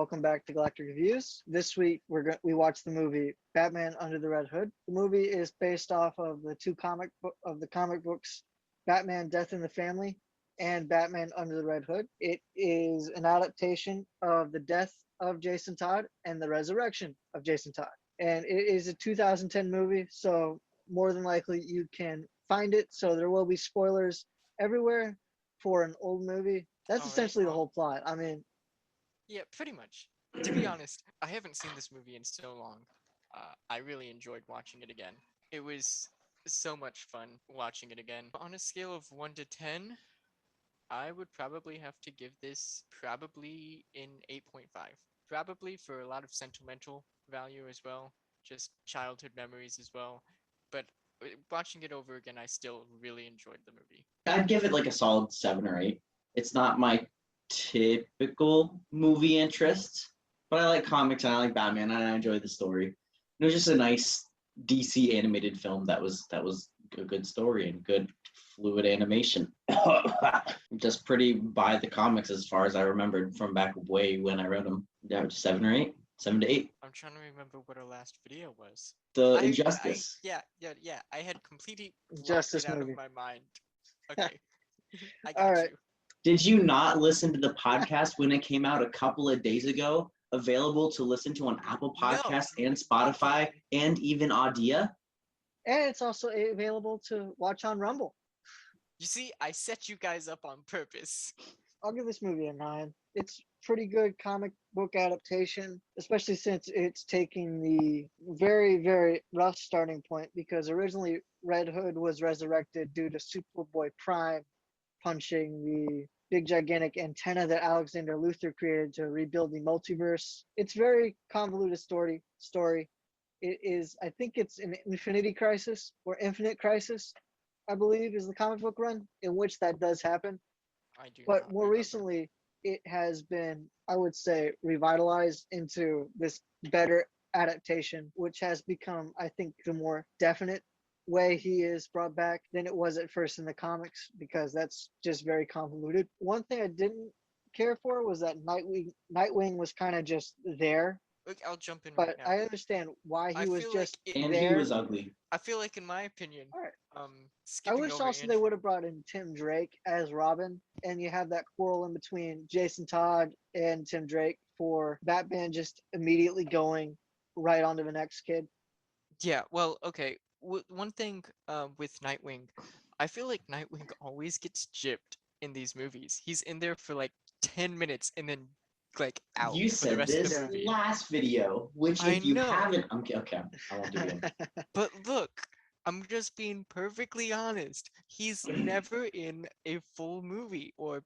welcome back to Galactic Reviews. This week we watched the movie Batman Under the Red Hood. The movie is based off of the comic books Batman Death in the Family and Batman Under the Red Hood. It is an adaptation of the death of Jason Todd and the resurrection of Jason Todd. And it is a 2010 movie, so more than likely you can find it. So there will be spoilers everywhere for an old movie. That's essentially the whole plot. I mean, yeah, pretty much. To be honest, I haven't seen this movie in so long. I really enjoyed watching it again. It was so much fun watching it again. On a scale of 1 to 10, I would probably have to give this probably in 8.5. Probably for a lot of sentimental value as well, just childhood memories as well. But watching it over again, I still really enjoyed the movie. I'd give it like a solid 7 or 8. It's not my typical movie interest, but I like comics and I like Batman and I enjoy the story. It was just a nice DC animated film that was a good story and good fluid animation. Just pretty by the comics as far as I remembered from back way when I read them. Yeah, 7 or 8, 7 to 8. I'm trying to remember what our last video was. The Injustice. Yeah. I had completely Justice blocked it out movie. of my mind. Okay, I got All right. you. Did you not listen to the podcast when it came out a couple of days ago? Available to listen to on Apple Podcasts and Spotify and even Audea? And it's also available to watch on Rumble. You see, I set you guys up on purpose. I'll give this movie a 9. It's pretty good comic book adaptation, especially since it's taking the very, very rough starting point because originally Red Hood was resurrected due to Superboy Prime punching the big gigantic antenna that Alexander Luthor created to rebuild the multiverse. It's very convoluted story. It is, I think it's an Infinity Crisis or Infinite Crisis, I believe is the comic book run in which that does happen. I do. But more recently, it has been, I would say, revitalized into this better adaptation, which has become, I think, the more definite way he is brought back than it was at first in the comics, because that's just very convoluted. One thing I didn't care for was that Nightwing was kind of just there. Look, I'll jump in but right now. I understand why he was just and there. he was ugly. I feel like, in my opinion, All right. I skipping wish over also they would have brought in Tim Drake as Robin, and you have that quarrel in between Jason Todd and Tim Drake for Batman just immediately going right onto the next kid. Yeah, well, okay. One thing with Nightwing, I feel like Nightwing always gets gypped in these movies. He's in there for like 10 minutes and then like out You for the said rest of this the movie. last video, which I if you know. haven't, okay, I won't do it again. But look, I'm just being perfectly honest. He's never in a full movie or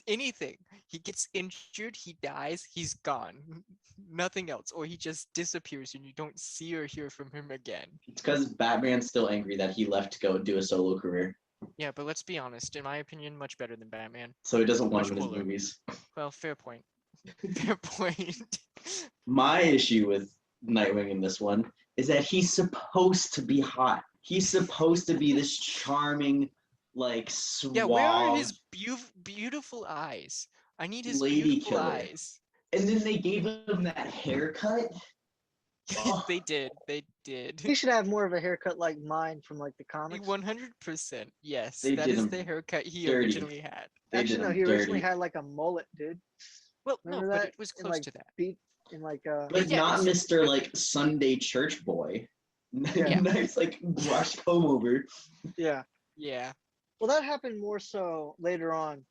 anything. He gets injured, he dies, he's gone. Nothing else. Or he just disappears and you don't see or hear from him again. It's because Batman's still angry that he left to go do a solo career. Yeah, but let's be honest. In my opinion, much better than Batman. So he doesn't want Much him in his cooler. movies. Well, fair point. Fair point. My issue with Nightwing in this one is that he's supposed to be hot. He's supposed to be this charming, like, suave Yeah, where are his beautiful eyes? I need his lady beautiful killer. eyes. And then they gave him that haircut. Oh. They did. He should have more of a haircut like mine from like the comics. 100%. Yes, They that did is him the haircut he dirty. originally had. They Actually, did no, him he originally dirty. had like a mullet, dude. Well, Remember no, that? but it was In, close like, to that. Beat in like But yeah, not it's- Mr. like Sunday church boy. Yeah. Nice like brush comb over. Yeah. Yeah. Well, that happened more so later on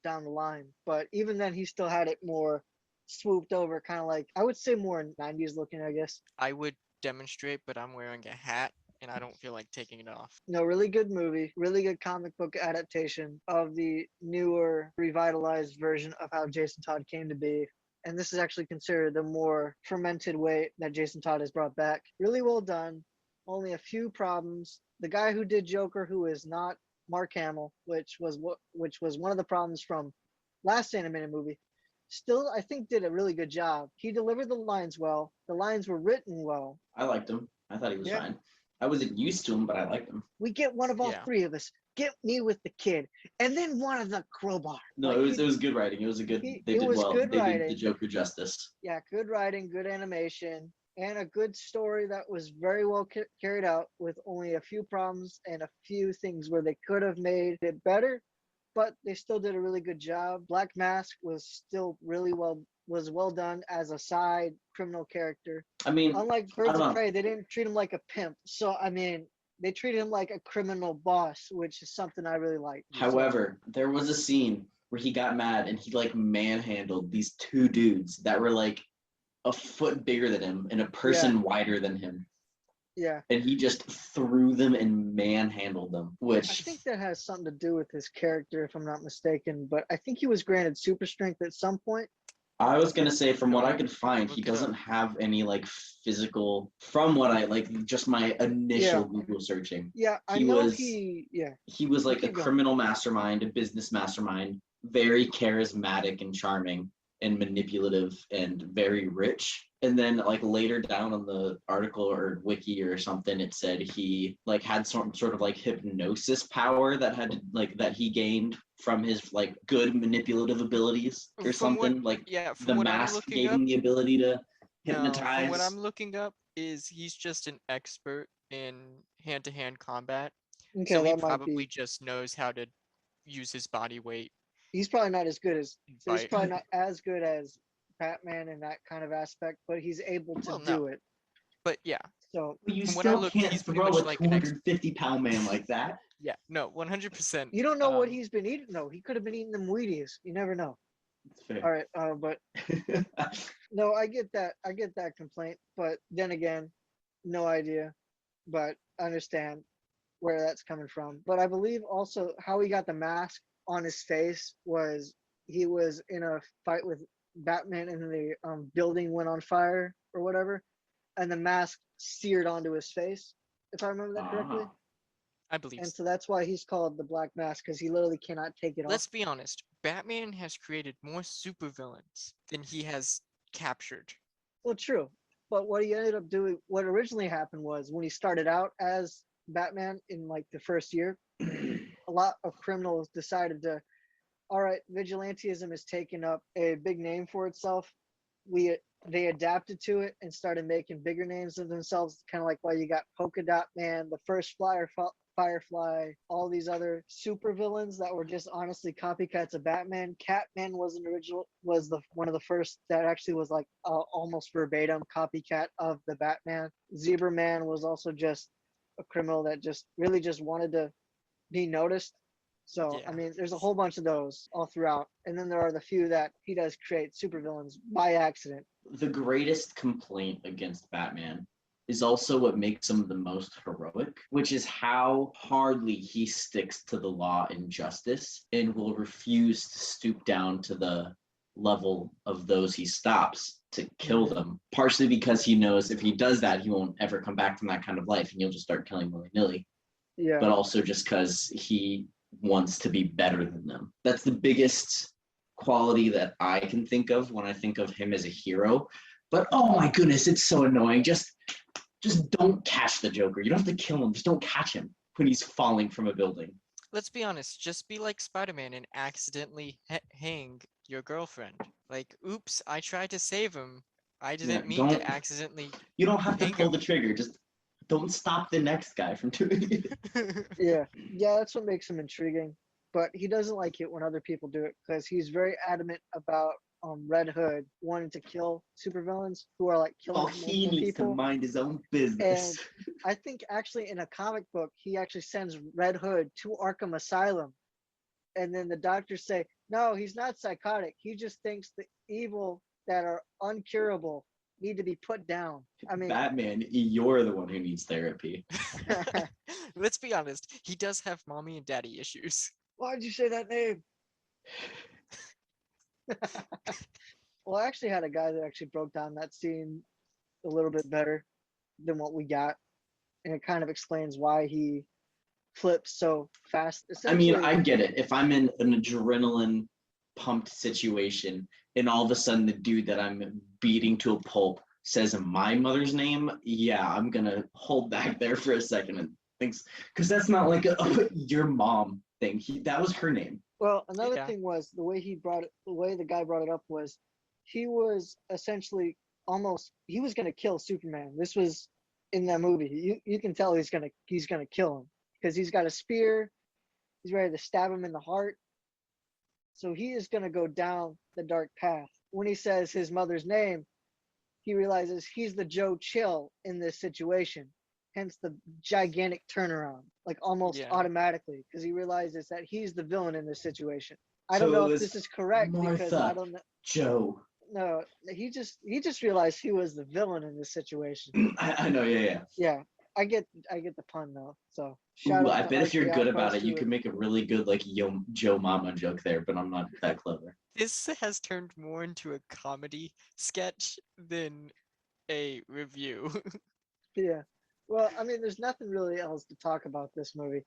down the line, but even then he still had it more swooped over, kind of like, I would say more 90s looking, I guess. I would demonstrate, but I'm wearing a hat and I don't feel like taking it off. No, really good movie, really good comic book adaptation of the newer, revitalized version of how Jason Todd came to be. And this is actually considered the more fermented way that Jason Todd is brought back. Really well done. Only a few problems. The guy who did Joker, who is not Mark Hamill, which was one of the problems from last animated movie, still I think did a really good job. He delivered the lines well. The lines were written well. I liked him. I thought he was Yeah. fine. I wasn't used to him, but I liked him. We get one of all Yeah. three of us. Get me with the kid, and then one of the crowbar. No, Like, it was good writing. It was a good. it They did was well. good They did the writing. Joker justice. Yeah, good writing, good animation, and a good story that was very well carried out with only a few problems and a few things where they could have made it better, but they still did a really good job. Black Mask was still really well done as a side criminal character. I mean, Unlike I Birds don't of know. Prey, they didn't treat him like a pimp. So I mean, they treated him like a criminal boss, which is something I really like. However, there was a scene where he got mad and he like manhandled these two dudes that were like a foot bigger than him and a person wider than him. Yeah. And he just threw them and manhandled them, I which think that has something to do with his character, if I'm not mistaken. But I think he was granted super strength at some point. I was gonna say, from what I could find, Look he it up. doesn't have any like physical. From what I like, just my initial Google searching, Yeah, I He know was- he was like a Keep going. criminal mastermind, a business mastermind, very charismatic and charming and manipulative and very rich. And then like later down on the article or wiki or something, it said he like had sort of like hypnosis power that had to, like that he gained from his like good manipulative abilities or From what- something. Like Yeah, from the what I'm mask looking gave up, him the ability to no, hypnotize. from what I'm looking up is he's just an expert in hand-to-hand combat. Okay, So he that might probably be. just knows how to use his body weight He's probably not as good as. and He's fight. probably not as good as Batman in that kind of aspect, but he's able to Well, no. do it. But yeah, So But you from what I still looked, can't he's pretty throw much a like an expert. 250-pound man like that. Yeah, no, 100%. you don't know what he's been eating. No, he could have been eating them Wheaties. You never know. It's fair. All right, but no, I get that. I get that complaint, but then again, no idea. But I understand where that's coming from. But I believe also how he got the mask on his face was he was in a fight with Batman and the building went on fire or whatever, and the mask seared onto his face, if I remember that correctly. Ah. I believe And so. so that's why he's called the Black Mask, because he literally cannot take it Let's off. be honest. Batman has created more supervillains than he has captured. Well, true. But what he ended up doing, what originally happened was when he started out as Batman in like the first year, a lot of criminals decided to, all right, vigilantism has taken up a big name for itself. They adapted to it and started making bigger names of themselves, kind of like why you got Polka Dot Man, the first Firefly, all these other super villains that were just honestly copycats of Batman. Catman was one of the first that actually was like almost verbatim copycat of the Batman. Zebra Man was also just a criminal that just really just wanted to be noticed. So Yeah. I mean, there's a whole bunch of those all throughout, and then there are the few that he does create supervillains by accident. The greatest complaint against Batman is also what makes him the most heroic, which is how hardly he sticks to the law and justice and will refuse to stoop down to the level of those he stops to kill them, partially because he knows if he does that, he won't ever come back from that kind of life and he'll just start killing willy-nilly, Yeah. but also just because he wants to be better than them. That's the biggest quality that I can think of when I think of him as a hero. But oh my goodness, it's so annoying. Just don't catch the Joker. You don't have to kill him. Just don't catch him when he's falling from a building. Let's be honest. Just be like Spider-Man and accidentally hang your girlfriend. Like, oops, I tried to save him. I didn't mean don't- to accidentally. You don't have to Hang pull him. the trigger. Just don't stop the next guy from doing it. Yeah, that's what makes him intriguing. But he doesn't like it when other people do it because he's very adamant about Red Hood wanting to kill supervillains who are like killing Well, he multiple needs people. to mind his own business. I think actually in a comic book, he actually sends Red Hood to Arkham Asylum. And then the doctors say, no, he's not psychotic. He just thinks the evil that are uncurable need to be put down. I mean, Batman, you're the one who needs therapy. Let's be honest. He does have mommy and daddy issues. why'd you say that name? Well, I actually had a guy that actually broke down that scene a little bit better than what we got. And it kind of explains why he flips so fast. I mean, Essentially, I get it. If I'm in an adrenaline pumped situation and all of a sudden the dude that I'm beating to a pulp says my mother's name, yeah, I'm gonna hold back there for a second and thinks because that's not like your mom thing. That was her name. Well, another Yeah. thing was the way the guy brought it up was he was essentially he was gonna kill Superman. This was in that movie. You can tell he's gonna kill him because he's got a spear. He's ready to stab him in the heart. So he is gonna go down the dark path. When he says his mother's name, he realizes he's the Joe Chill in this situation. Hence the gigantic turnaround, like almost Yeah. automatically, because he realizes that he's the villain in this situation. I So don't know it if was this is correct because I Martha. don't know. Joe. No, he just realized he was the villain in this situation. I know, yeah. Yeah, I get the pun though. So shout Ooh, out I to bet if you're RK good about Outpost it, you who- could make a really good like Joe Mama joke there, but I'm not that clever. This has turned more into a comedy sketch than a review. Yeah. Well, I mean, there's nothing really else to talk about this movie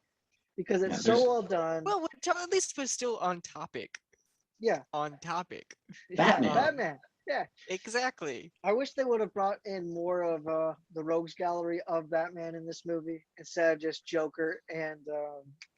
because it's Yeah, so there's- well done. Well, at least we're still on topic. Yeah. On topic. Batman. Yeah, Batman. Yeah. Exactly. I wish they would have brought in more of the rogues gallery of Batman in this movie instead of just Joker and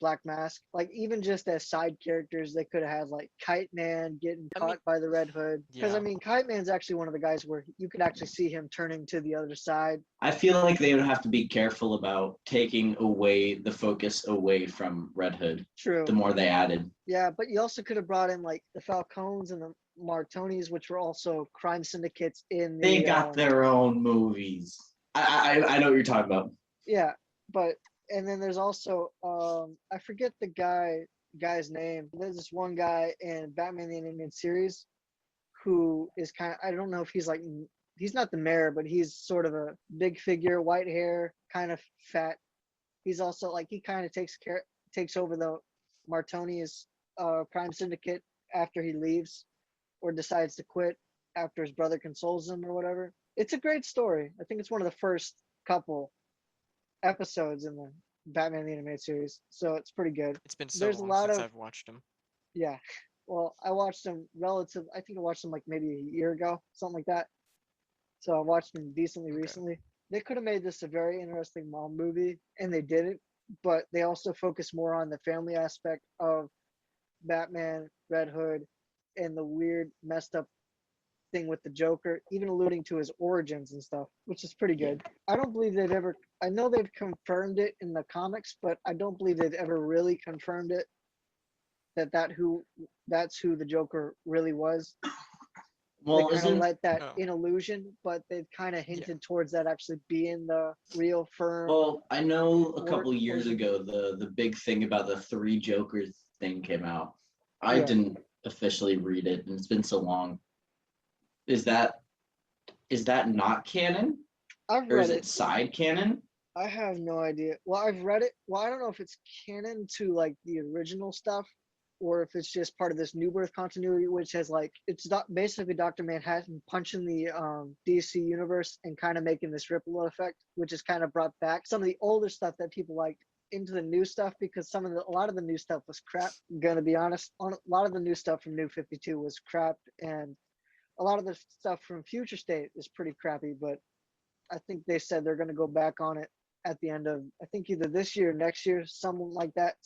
Black Mask. Like even just as side characters, they could have had like Kite Man getting I caught mean- by the Red Hood. Because I Yeah. mean, Kite Man's actually one of the guys where you could actually see him turning to the other side. I feel like they would have to be careful about taking away the focus away from Red Hood. True. The more they added. Yeah, but you also could have brought in like the Falcones and the Martonis, which were also crime syndicates in the. They got their own movies. I know what you're talking about. Yeah, but and then there's also I forget the guy's name. There's this one guy in Batman the Animated Series who is kind of, I don't know if he's not the mayor, but he's sort of a big figure, white hair, kind of fat. He's also like he kind of takes over the Martoni's crime syndicate after he leaves or decides to quit after his brother consoles him or whatever. It's a great story. I think it's one of the first couple episodes in the Batman the Animated Series, so it's pretty good. It's been so There's a long lot since of- I've watched them. Yeah. Well, I watched them I think I watched them like maybe a year ago, something like that. So I watched them decently Okay. recently. They could have made this a very interesting mom movie, and they didn't, but they also focus more on the family aspect of Batman, Red Hood, and the weird, messed up thing with the Joker, even alluding to his origins and stuff, which is pretty good. I don't believe I know they've confirmed it in the comics, but I don't believe they've ever really confirmed it that's who the Joker really was. Well, They kind of isn't let that Oh. in illusion, but they've kind of hinted towards that actually being the real firm. well, I know a couple Or- years ago the big thing about the three Jokers thing came out. I Yeah. didn't officially read it, and it's been so long. Is that not canon, I've or is read it side canon? I have no idea. Well, I've read it. Well, I don't know if it's canon to like the original stuff or if it's just part of this New Birth continuity, which has like basically Dr. Manhattan punching the DC universe and kind of making this ripple effect, which has kind of brought back some of the older stuff that people liked into the new stuff because a lot of the new stuff was crap. I'm gonna be honest, a lot of the new stuff from New 52 was crap, and a lot of the stuff from Future State is pretty crappy. But I think they said they're gonna go back on it at the end of, I think either this year or next year, something like that.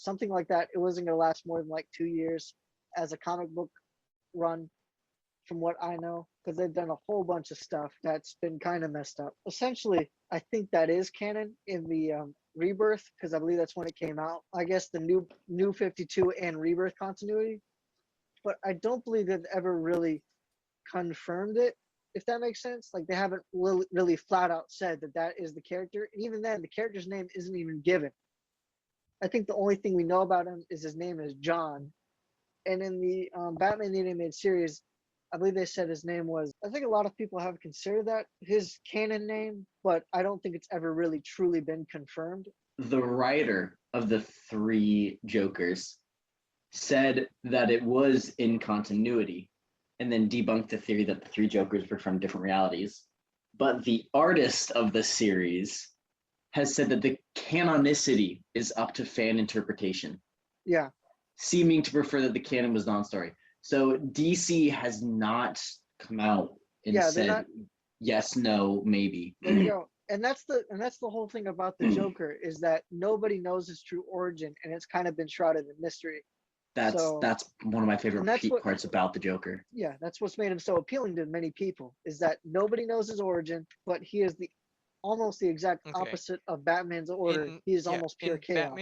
It wasn't going to last more than like 2 years as a comic book run, from what I know, because they've done a whole bunch of stuff that's been kind of messed up. Essentially, I think that is canon in the Rebirth, because I believe that's when it came out. I guess the new 52 and Rebirth continuity, but I don't believe they've ever really confirmed it, if that makes sense. Like they haven't really flat out said that is the character, and even then the character's name isn't even given. I think the only thing we know about him is his name is John, and in the Batman the Animated Series, I believe they said his name was, I think a lot of people have considered that his canon name, but I don't think it's ever really truly been confirmed. The writer of the three Jokers said that it was in continuity and then debunked the theory that the three Jokers were from different realities. But the artist of the series has said that the canonicity is up to fan interpretation, Yeah. seeming to prefer that the canon was non-story. So DC has not come out and Yeah, they're said not- yes, no, maybe. There you go. And that's the whole thing about the Joker is that nobody knows his true origin, and it's kind of been shrouded in mystery. So, That's one of my favorite and that's what, parts about the Joker. yeah, that's what's made him so appealing to many people is that nobody knows his origin, but he is the almost the exact Okay. opposite of Batman's order. He is almost pure in chaos.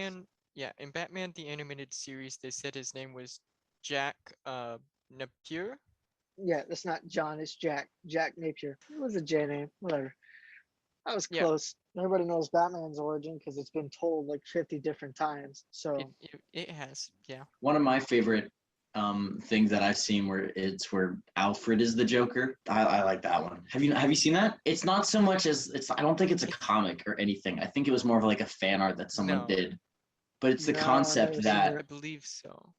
In Batman the animated series, they said his name was Jack Napier. Yeah, that's not John, it's Jack. Jack Napier. It was a J name, whatever. That was Yeah. close. Everybody knows Batman's origin because it's been told like 50 different times. So It has, yeah. One of my favorite things that I've seen where Alfred is the Joker. I like that one. Have you seen that? It's not so much as it's. I don't think it's a comic or anything. I think it was more of like a fan art that someone No. did. But it's the No, I've concept never seen that I believe so.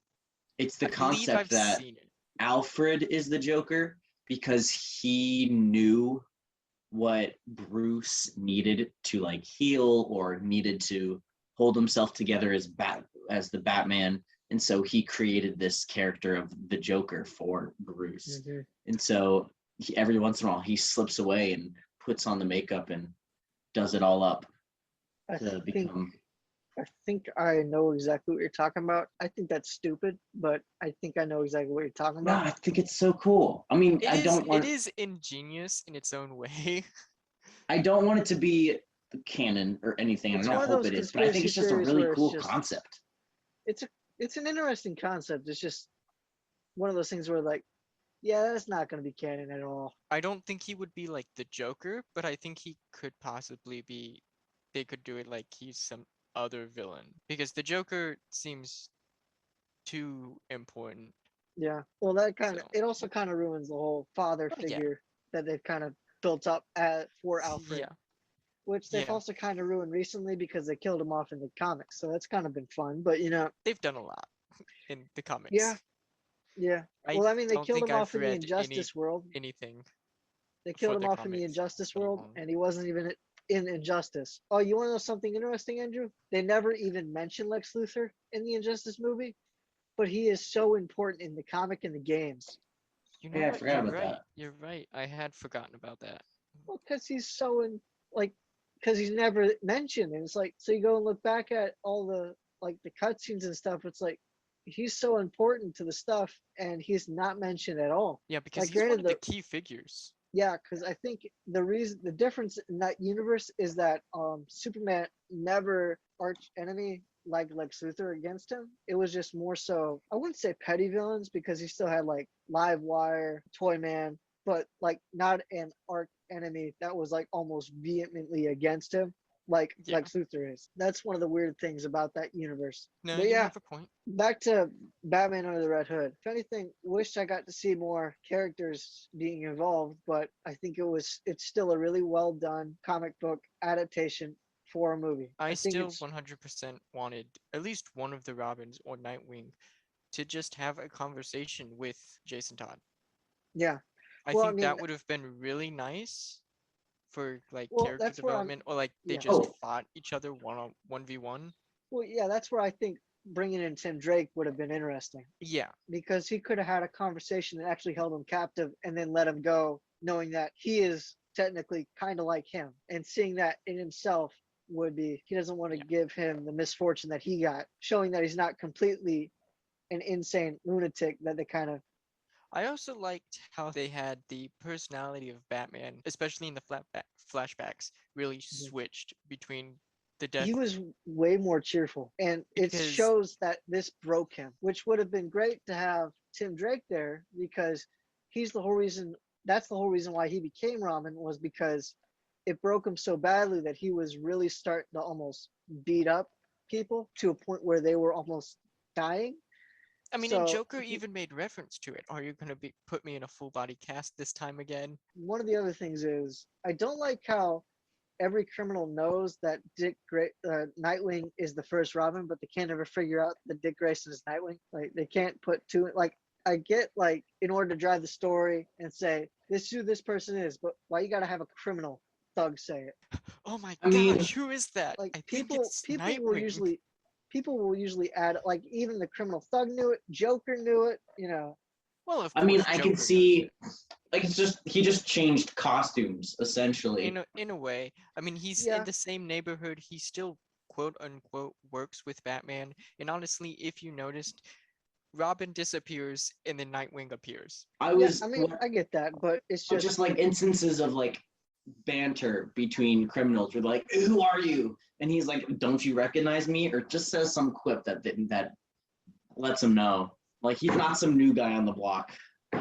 it's the I believe concept I've that seen it. Alfred is the Joker because he knew what Bruce needed to like heal or needed to hold himself together as the Batman, and so he created this character of the Joker for Bruce. Mhm. And so every once in a while he slips away and puts on the makeup and does it all up I to think become. I think I know exactly what you're talking about. I think that's stupid, but I think I know exactly what you're talking No, about. I think it's so cool. I mean, It is ingenious in its own way. I don't want it to be canon or anything, and It's I one don't of hope those it is, but I think conspiracy it's just a theories really where cool concept. it's a it's an interesting concept. It's just one of those things where like, yeah, that's not going to be canon at all. I don't think he would be like the Joker, but I think he could possibly be. They could do it like he's some other villain because the Joker seems too important. Yeah. Well, that kind of So, it also kind of ruins the whole father oh, yeah, figure that they've kind of built up for Alfred, yeah, which they've yeah. also kind of ruined recently because they killed him off in the comics. So that's kind of been fun, but They've done a lot in the yeah, comics. yeah. I Well, I mean, they don't killed think him I've off in the read Injustice world. anything They killed for him the off in the comics. It's Injustice been a world, long. and he wasn't even in Injustice. Oh, you want to know something interesting, Andrew? They never even mentioned Lex Luthor in the Injustice movie, but he is so important in the comic and the games. You know Yeah, I what? forgot about that. You're right. I had forgotten about that. Well, because he's so like, because he's never mentioned, and it's like, so you go and look back at all the like the cutscenes and stuff. It's like he's so important to the stuff, and he's not mentioned at all. Yeah, because Like, he's one granted, of the key figures. yeah, because I think the difference in that universe is that Superman never arch enemy like Lex Luthor against him. It was just more so, I wouldn't say petty villains because he still had like Livewire, Toyman, but like not an arch enemy that was like almost vehemently against him like Yeah. Lex Luthor is. That's one of the weird things about that universe. No, But you yeah, have a point. back to Batman Under the Red Hood. If anything, wish I got to see more characters being involved, but I think it's still a really well done comic book adaptation for a movie. I think still it's 100% wanted at least one of the Robins or Nightwing to just have a conversation with Jason Todd. yeah. I Well, I think mean, that would have been really nice for like well, character that's where I'm development, or like they yeah. just Oh, fought each other 1v1. Well, yeah, that's where I think bringing in Tim Drake would have been interesting Yeah, because he could have had a conversation that actually held him captive and then let him go, knowing that he is technically kind of like him, and seeing that in himself would be he doesn't want to yeah. give him the misfortune that he got, showing that he's not completely an insane lunatic that they kind of I also liked how they had the personality of Batman, especially in the flashbacks, really switched between the death he was way more cheerful, and it because shows that this broke him, which would have been great to have Tim Drake there because he's the whole reason. That's the whole reason why he became Robin was because it broke him so badly that he was really starting to almost beat up people to a point where they were almost dying. I mean, and So Joker even made reference to it. Are you gonna put me in a full body cast this time again? one of the other things is I don't like how every criminal knows that Nightwing is the first Robin, but they can't ever figure out that Dick Grayson is Nightwing. Like they can't put two. Like I get like in order to drive the story and say this is who this person is, but why you gotta have a criminal thug say it? Oh my I mean, gosh, who is that? Like I think it's Nightwing. people will usually add like even the criminal thug knew it, Joker knew it, Well, of I mean, course, I Joker can does see it. like he just changed costumes essentially. In a way. I mean, he's in Yeah, the same neighborhood. He still quote unquote works with Batman. And honestly, if you noticed, Robin disappears and then Nightwing appears. I yeah. was I mean, I get that, but it's just just like instances of like banter between criminals where like, who are you? And he's like, don't you recognize me? Or just says some quip that lets him know. Like he's not some new guy on the block.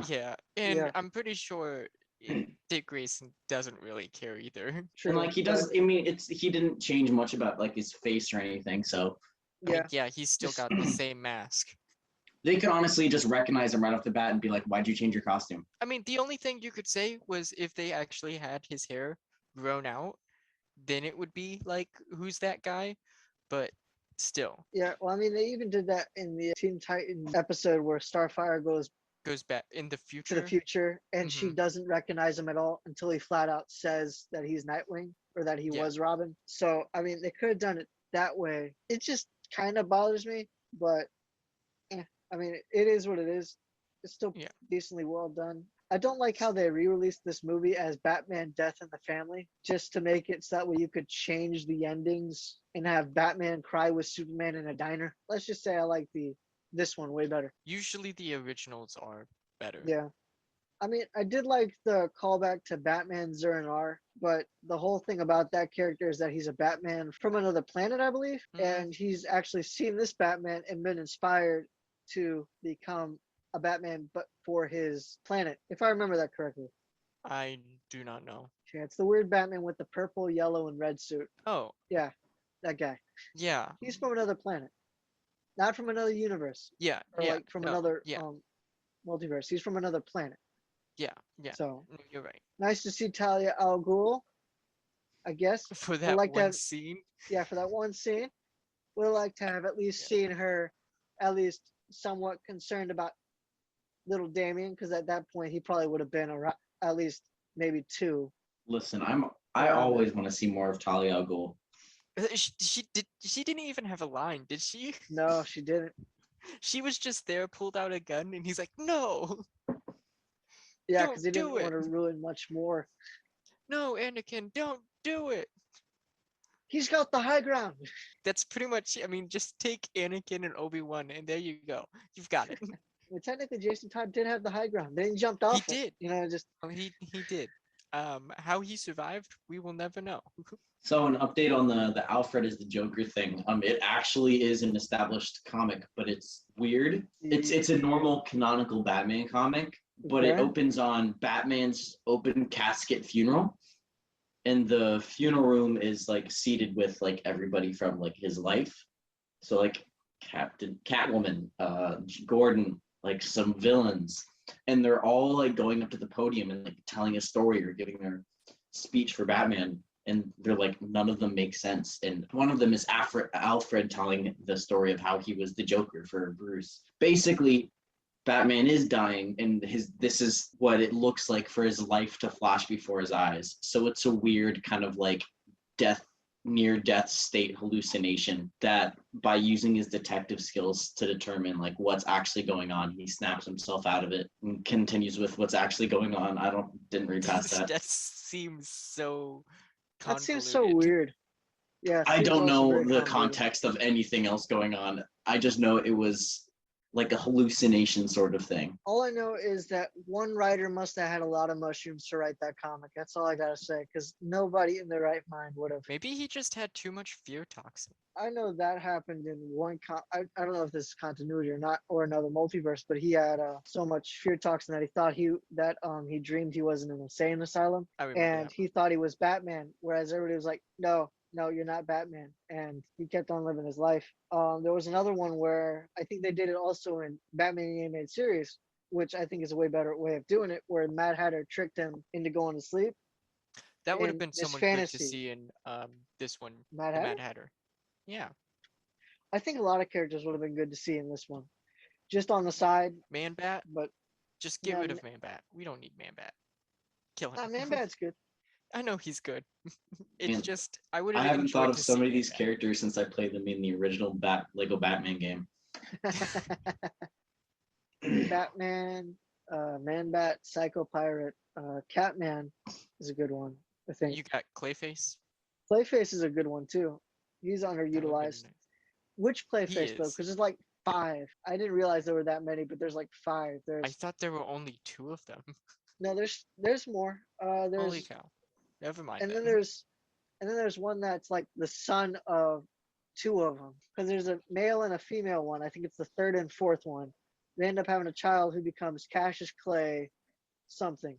Yeah, and yeah, I'm pretty sure Dick Grayson doesn't really care either. And true. like he But does, I mean, he didn't change much about like his face or anything. So I mean, yeah, yeah, he's still just got the same mask. they could honestly just recognize him right off the bat and be like, why'd you change your costume? I mean, the only thing you could say was if they actually had his hair grown out, then it would be like, who's that guy? But still, yeah. Well, I mean, they even did that in the Teen Titans episode where Starfire goes goes back in the to the future. future and she Hmm. doesn't recognize him at all until he flat out says that he's Nightwing or that he Yeah. was Robin. So, I mean, they could have done it that way. It just kind of bothers me, but I mean, it is what it is. It's still Yeah. decently well done. I don't like how they re-released this movie as Batman Death in the Family, just to make it so that way you could change the endings and have Batman cry with Superman in a diner. Let's just say I like this one way better. Usually the originals are better. Yeah. I mean, I did like the callback to Batman Zur-En-Arrh, but the whole thing about that character is that he's a Batman from another planet, I believe, and he's actually seen this Batman and been inspired to become a Batman, but for his planet, if I remember that correctly. I do not know. Yeah, it's the weird Batman with the purple, yellow, and red suit. Oh, Yeah, that guy. yeah. He's from another planet, not from another universe, Yeah, or yeah. like from No, another yeah, multiverse. He's from another planet. yeah, yeah. So You're right. nice to see Talia Al Ghul, I guess. For Would that like to one have, scene. yeah, for that one scene. Would like to have at least Yeah. seen her at least somewhat concerned about little Damien, because at that point he probably would have been around at least maybe two. Listen, I Around always there. want to see more of Talia Al Ghul. She didn't even have a line, did she? No, she didn't. She was just there, pulled out a gun, and he's like, "No, Yeah, don't because he didn't do it. want to ruin much more. No, Anakin, don't do it." He's got the high ground. That's pretty much. I mean, just take Anakin and Obi-Wan, and there you go. You've got it. Well, technically, Jason Todd did have the high ground. Then he jumped He off it. did. You know, just He did. How he survived, we will never know. So an update on the Alfred is the Joker thing. It actually is an established comic, but it's weird. It's a normal canonical Batman comic, but it Okay. opens on Batman's open casket funeral. And the funeral room is like seated with like everybody from like his life. So like Catwoman, Gordon, like some villains, and they're all like going up to the podium and like telling a story or giving their speech for Batman. And they're like, none of them make sense. And one of them is Alfred telling the story of how he was the Joker for Bruce. Basically, Batman is dying, and this is what it looks like for his life to flash before his eyes. So it's a weird kind of like near death state hallucination that by using his detective skills to determine like what's actually going on, he snaps himself out of it and continues with what's actually going on. Didn't read past that. That seems so That seems convoluted. so weird. Yeah, it I seems don't also know very the convoluted. context of anything else going on. I just know it was like a hallucination sort of thing. All I know is that one writer must have had a lot of mushrooms to write that comic. That's all I gotta say, because nobody in their right mind would have. Maybe he just had too much fear toxin. I know that happened in one. I don't know if this is continuity or not, or another multiverse, but he had so much fear toxin that he thought he dreamed he was in an insane asylum, I remember and that. he thought he was Batman, whereas everybody was like, no, you're not Batman, and he kept on living his life. There was another one where I think they did it also in Batman the Animated Series, which I think is a way better way of doing it, where Mad Hatter tricked him into going to sleep. That would have in been this someone good to fantasy. see in this one, Mad the Hatter? Mad Hatter. Yeah, I think a lot of characters would have been good to see in this one. Just on the side, Man Bat. but Just get no, rid of Man Bat. We don't need Man Bat. Kill him. Man Bat's good. I know he's good. It's Man, just I would I have haven't thought enjoyed of to so see many of Man these Bat. characters since I played them in the original Lego Batman game. Batman, Man Bat, Psycho Pirate, Catman is a good one. I think You got Clayface. Clayface is a good one too. He's That would've been underutilized. nice. Which He Clayface though? is. Because there's like five. I didn't realize there were that many, but there's like five. I There's thought there were only 2 of them. no, there's more. Holy There's cow. Never mind and then then. there's one that's like the son of two of them. Because there's a male and a female one. I think it's the third and fourth one. They end up having a child who becomes Cassius Clay something.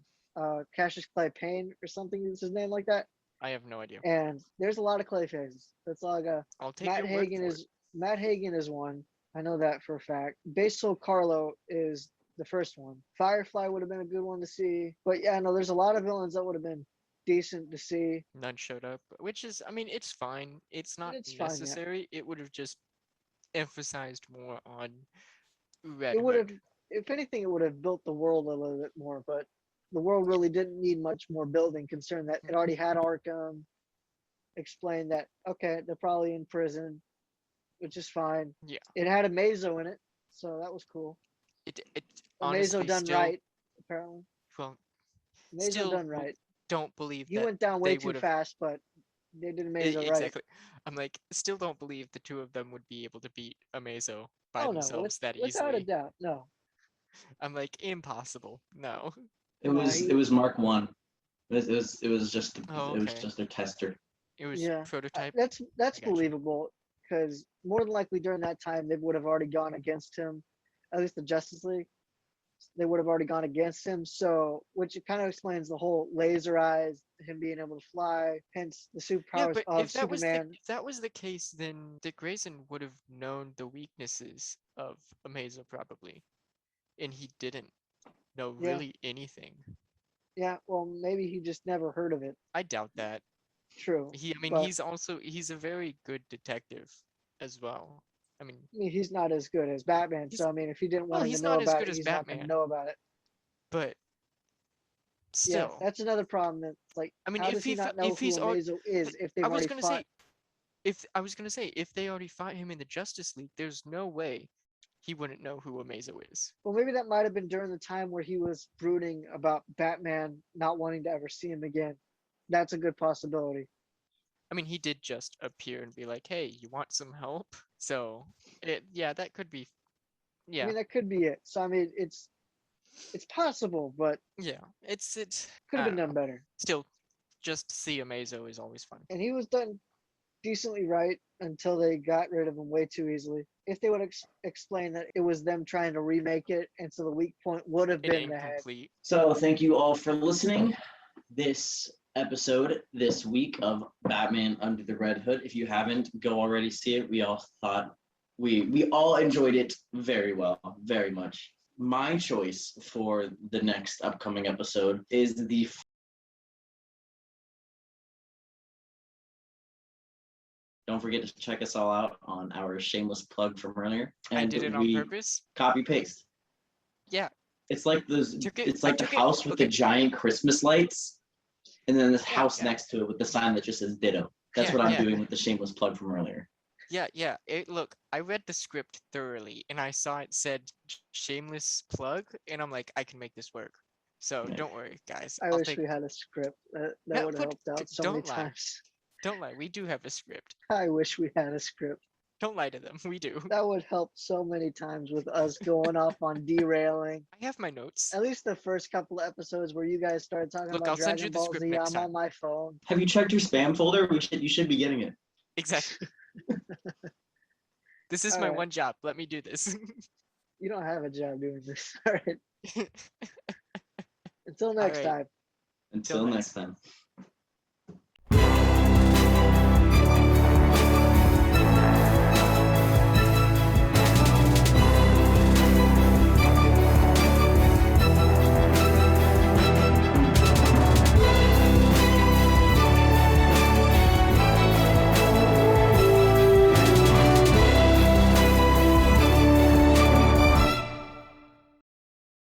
Cassius Clay Payne or something is his name like that. I have no idea. And there's a lot of Clayfaces. That's all I got. I'll take your word for it. Matt Hagen is one. I know that for a fact. Basil Carlo is the first one. Firefly would have been a good one to see. But yeah, no, there's a lot of villains that would have been decent to see. None showed up, which is, I mean, it's fine. It's not It's fine, yeah. necessary. It would have just emphasized more on Red It would have, Hood. if anything, it would have built the world a little bit more. But the world really didn't need much more building, considering that it already had Arkham. Explained that okay, they're probably in prison, which is fine. Yeah. It had a Mazo in it, so that was cool. It A honestly Mazo done still, right, apparently. well, Mazo still done right. don't believe He that went down way they too would have fast, but they did a Mazo right. exactly. I'm like, still don't believe the 2 of them would be able to beat Amazo by Oh no, themselves that without a easily. doubt, no. I'm like, impossible. No. It Nah, was Mark 1. It was just Oh, it was okay. just a tester. It was Yeah, prototype. that's I gotcha. believable because more than likely during that time they would have already gone against him, at least the Justice League. They would have already gone against him, so which it kind of explains the whole laser eyes, him being able to fly, hence the Yeah, superpowers but of if that was Superman. if that was the case, then Dick Grayson would have known the weaknesses of Amazo probably, and he didn't know Yeah. really anything. Yeah, well, maybe he just never heard of it. I doubt that. True. I mean, but, he's a very good detective as well. I mean, he's not as good as Batman. So I mean, if he didn't want him to he's know not as about good it, as he's not going to Batman, know about it. but Yeah, still. that's another problem. That's like, I mean, how if does he he not fa- know if who he's already, Amazo is like, if they've I was already gonna fought? say if they already fought him in the Justice League, there's no way he wouldn't know who Amazo is. Well, maybe that might have been during the time where he was brooding about Batman not wanting to ever see him again. That's a good possibility. I mean, he did just appear and be like, "Hey, you want some help?" So, yeah, that could be, I yeah, mean, that could be it. So I mean, it's possible, but yeah. It's could I have been don't done know. better. Still, just to see Amazo is always fun. And he was done decently right until they got rid of him way too easily. If they would explain that it was them trying to remake it, and so the weak point would have And been the head. incomplete. So thank you all for listening. This episode this week of Batman Under the Red Hood. If you haven't, go already see it. We all thought we all enjoyed it very well, very much. My choice for the next upcoming episode is the Don't forget to check us all out on our shameless plug from earlier. I did it on purpose. Copy paste. Yeah. It's like those. It's like the took it- house with okay. the giant Christmas lights, and then this house yeah. next to it with the sign that just says "Ditto." That's Yeah, what I'm yeah. doing with the shameless plug from earlier. Yeah. Look, I read the script thoroughly, and I saw it said shameless plug, and I'm like, I can make this work. So Yeah. don't worry, guys. I I'll wish take. we had a script. That No, would have helped out so many don't lie. times. Don't lie. We do have a script. I wish we had a script. Don't lie to them. We do. That would help so many times with us going off on derailing. I have my notes. At least the first couple of episodes where you guys started talking Look, about I'll send you Dragon the Ball script Z, next I'm time. on my phone. Have you checked your spam folder? You should be getting it. Exactly. This is All my right. one job. Let me do this. You don't have a job doing this. All right. Until next right. time. Until next time.